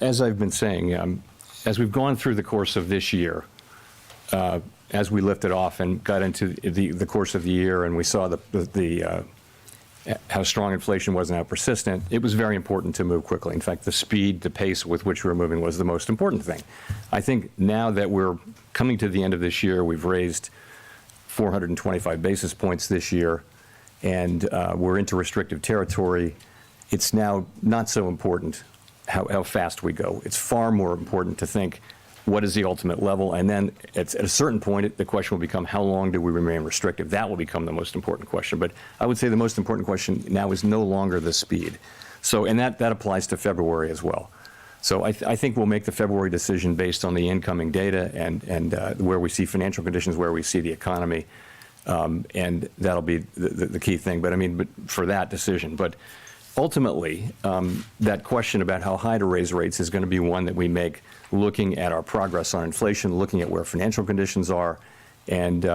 As I've been saying, as we've gone through the course of this year, as we lifted off and got into the course of the year and we saw how strong inflation was and how persistent, it was very important to move quickly. In fact, the speed, the pace with which we were moving was the most important thing. I think now that we're coming to the end of this year, we've raised 425 basis points this year, and we're into restrictive territory. It's now not so important how fast we go. It's far more important to think, what is the ultimate level? And then at a certain point, the question will become, how long do we remain restrictive? That will become the most important question. But I would say the most important question now is no longer the speed. So, and that applies to February as well. So I think we'll make the February decision based on the incoming data and where we see financial conditions, where we see the economy, and that'll be the key thing. But for that decision. But ultimately, that question about how high to raise rates is going to be one that we make looking at our progress on inflation, looking at where financial conditions are, and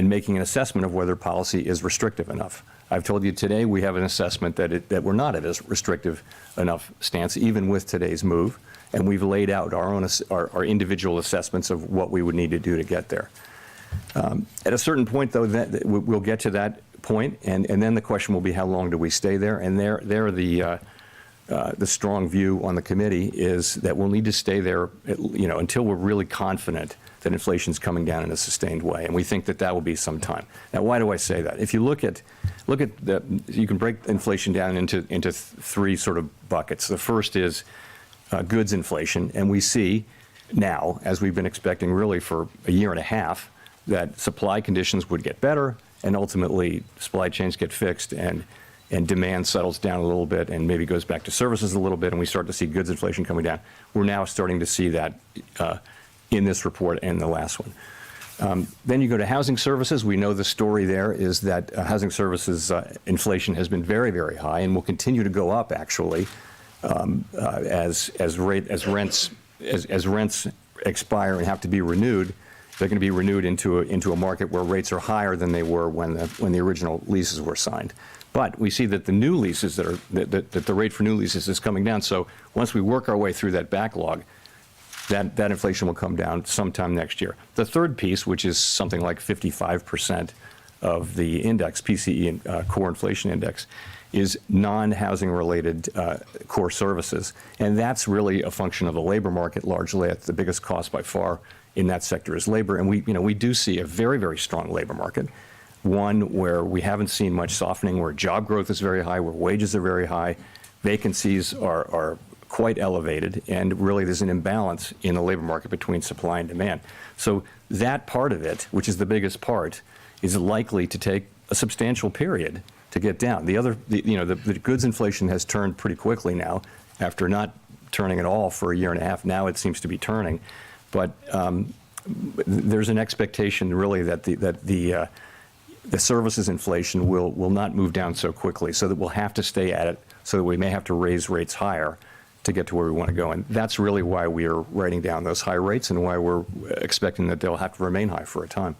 making an assessment of whether policy is restrictive enough. I've told you today we have an assessment that we're not at a restrictive enough stance, even with today's move, and we've laid out our individual assessments of what we would need to do to get there. At a certain point, though, we'll get to that point, and then the question will be, how long do we stay there? And the strong view on the committee is that we'll need to stay there, until we're really confident that inflation's coming down in a sustained way, and we think that will be some time. Now, why do I say that? If you look at you can break inflation down into three sort of buckets. The first is goods inflation, and we see now, as we've been expecting really for a year and a half, that supply conditions would get better, and ultimately supply chains get fixed, and demand settles down a little bit and maybe goes back to services a little bit, and we start to see goods inflation coming down. We're now starting to see that in this report and the last one. Then you go to housing services. We know the story there is that housing services inflation has been very, very high and will continue to go up, actually, as rents expire and have to be renewed. They're going to be renewed into a market where rates are higher than they were when the original leases were signed. But we see that the new leases that the rate for new leases is coming down. So once we work our way through that backlog, that inflation will come down sometime next year. The third piece, which is something like 55% of the index, PCE, core inflation index, is non-housing related core services. And that's really a function of the labor market largely. The biggest cost by far in that sector is labor. And we do see a very, very strong labor market, one where we haven't seen much softening, where job growth is very high, where wages are very high, vacancies are quite elevated, and really there's an imbalance in the labor market between supply and demand. So that part of it, which is the biggest part, is likely to take a substantial period to get down. The goods inflation has turned pretty quickly now, after not turning at all for a year and a half. Now it seems to be turning, but there's an expectation really that the services inflation will not move down so quickly, so that we'll have to stay at it, so that we may have to raise rates higher to get to where we want to go. And that's really why we are writing down those high rates and why we're expecting that they'll have to remain high for a time.